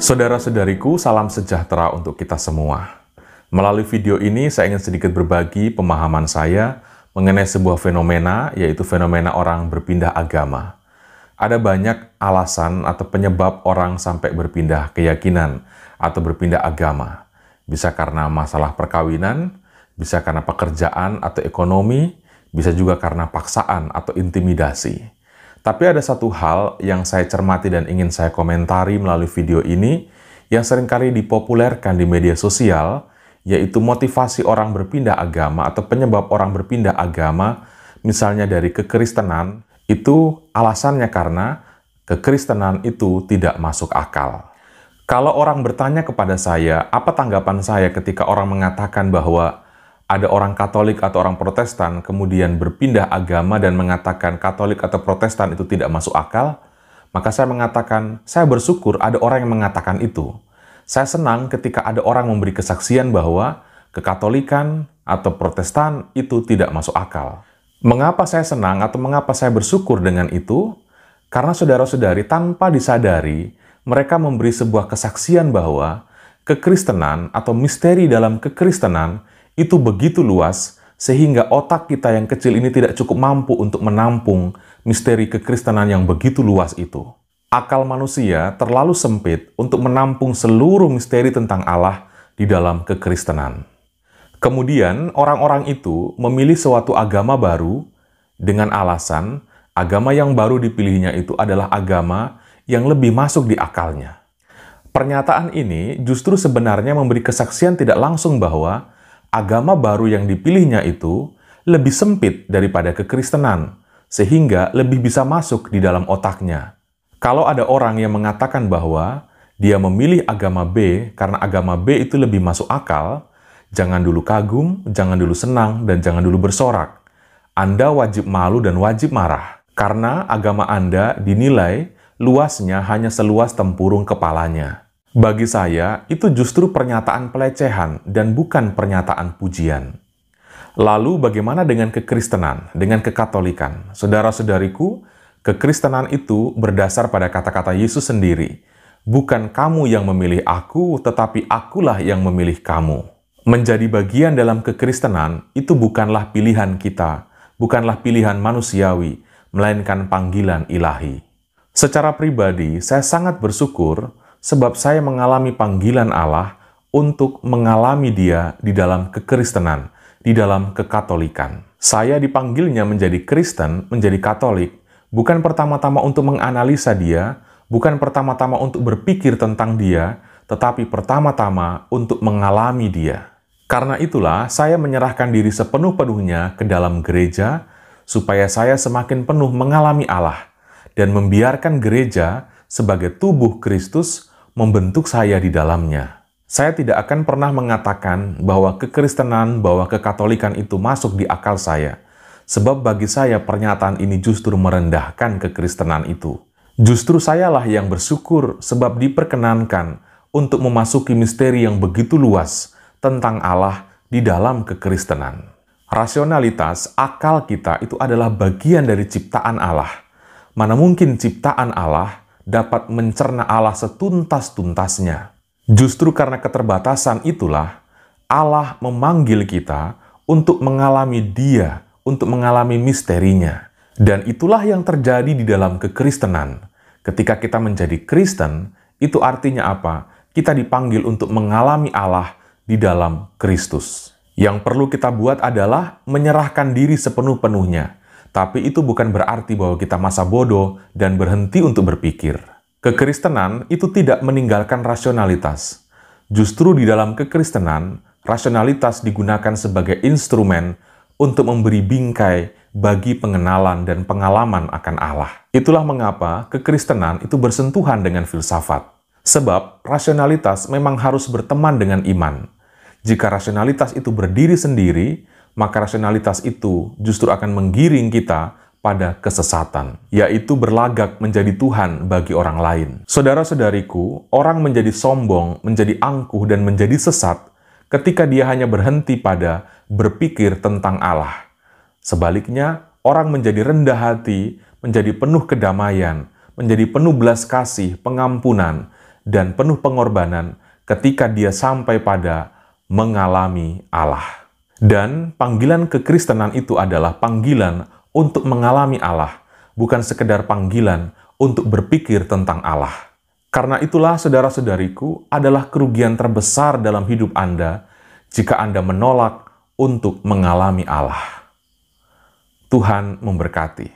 Saudara-saudariku, salam sejahtera untuk kita semua. Melalui video ini, saya ingin sedikit berbagi pemahaman saya mengenai sebuah fenomena, yaitu fenomena orang berpindah agama. Ada banyak alasan atau penyebab orang sampai berpindah keyakinan atau berpindah agama. Bisa karena masalah perkawinan, bisa karena pekerjaan atau ekonomi, bisa juga karena paksaan atau intimidasi. Tapi ada satu hal yang saya cermati dan ingin saya komentari melalui video ini yang seringkali dipopulerkan di media sosial, yaitu motivasi orang berpindah agama atau penyebab orang berpindah agama, misalnya dari kekristenan, itu alasannya karena kekristenan itu tidak masuk akal. Kalau orang bertanya kepada saya, apa tanggapan saya ketika orang mengatakan bahwa ada orang Katolik atau orang Protestan kemudian berpindah agama dan mengatakan Katolik atau Protestan itu tidak masuk akal, maka saya mengatakan, saya bersyukur ada orang yang mengatakan itu. Saya senang ketika ada orang memberi kesaksian bahwa kekatolikan atau Protestan itu tidak masuk akal. Mengapa saya senang atau mengapa saya bersyukur dengan itu? Karena saudara-saudari tanpa disadari, mereka memberi sebuah kesaksian bahwa kekristenan atau misteri dalam kekristenan itu begitu luas, sehingga otak kita yang kecil ini tidak cukup mampu untuk menampung misteri kekristenan yang begitu luas itu. Akal manusia terlalu sempit untuk menampung seluruh misteri tentang Allah di dalam kekristenan. Kemudian, orang-orang itu memilih suatu agama baru dengan alasan agama yang baru dipilihnya itu adalah agama yang lebih masuk di akalnya. Pernyataan ini justru sebenarnya memberi kesaksian tidak langsung bahwa agama baru yang dipilihnya itu lebih sempit daripada kekristenan, sehingga lebih bisa masuk di dalam otaknya. Kalau ada orang yang mengatakan bahwa dia memilih agama B karena agama B itu lebih masuk akal, jangan dulu kagum, jangan dulu senang, dan jangan dulu bersorak. Anda wajib malu dan wajib marah, karena agama Anda dinilai luasnya hanya seluas tempurung kepalanya. Bagi saya, itu justru pernyataan pelecehan dan bukan pernyataan pujian. Lalu bagaimana dengan kekristenan, dengan kekatolikan? Saudara-saudariku, kekristenan itu berdasar pada kata-kata Yesus sendiri. Bukan kamu yang memilih aku, tetapi akulah yang memilih kamu. Menjadi bagian dalam kekristenan itu bukanlah pilihan kita, bukanlah pilihan manusiawi, melainkan panggilan ilahi. Secara pribadi, saya sangat bersyukur sebab saya mengalami panggilan Allah untuk mengalami Dia di dalam kekristenan, di dalam kekatolikan. Saya dipanggilnya menjadi Kristen, menjadi Katolik, bukan pertama-tama untuk menganalisa Dia, bukan pertama-tama untuk berpikir tentang Dia, tetapi pertama-tama untuk mengalami Dia. Karena itulah, saya menyerahkan diri sepenuh-penuhnya ke dalam gereja, supaya saya semakin penuh mengalami Allah, dan membiarkan gereja sebagai tubuh Kristus membentuk saya di dalamnya. Saya tidak akan pernah mengatakan bahwa kekristenan, bahwa kekatolikan itu masuk di akal saya. Sebab bagi saya pernyataan ini justru merendahkan kekristenan itu. Justru sayalah yang bersyukur sebab diperkenankan untuk memasuki misteri yang begitu luas tentang Allah di dalam kekristenan. Rasionalitas, akal kita itu adalah bagian dari ciptaan Allah. Mana mungkin ciptaan Allah dapat mencerna Allah setuntas-tuntasnya. Justru karena keterbatasan itulah, Allah memanggil kita untuk mengalami Dia, untuk mengalami misterinya. Dan itulah yang terjadi di dalam kekristenan. Ketika kita menjadi Kristen, itu artinya apa? Kita dipanggil untuk mengalami Allah di dalam Kristus. Yang perlu kita buat adalah menyerahkan diri sepenuh-penuhnya. Tapi itu bukan berarti bahwa kita masa bodoh dan berhenti untuk berpikir. Kekristenan itu tidak meninggalkan rasionalitas. Justru di dalam kekristenan, rasionalitas digunakan sebagai instrumen untuk memberi bingkai bagi pengenalan dan pengalaman akan Allah. Itulah mengapa kekristenan itu bersentuhan dengan filsafat. Sebab rasionalitas memang harus berteman dengan iman. Jika rasionalitas itu berdiri sendiri, maka rasionalitas itu justru akan menggiring kita pada kesesatan, yaitu berlagak menjadi Tuhan bagi orang lain. Saudara-saudariku, orang menjadi sombong, menjadi angkuh, dan menjadi sesat ketika dia hanya berhenti pada berpikir tentang Allah. Sebaliknya, orang menjadi rendah hati, menjadi penuh kedamaian, menjadi penuh belas kasih, pengampunan, dan penuh pengorbanan ketika dia sampai pada mengalami Allah. Dan panggilan kekristenan itu adalah panggilan untuk mengalami Allah, bukan sekedar panggilan untuk berpikir tentang Allah. Karena itulah saudara-saudariku adalah kerugian terbesar dalam hidup Anda jika Anda menolak untuk mengalami Allah. Tuhan memberkati.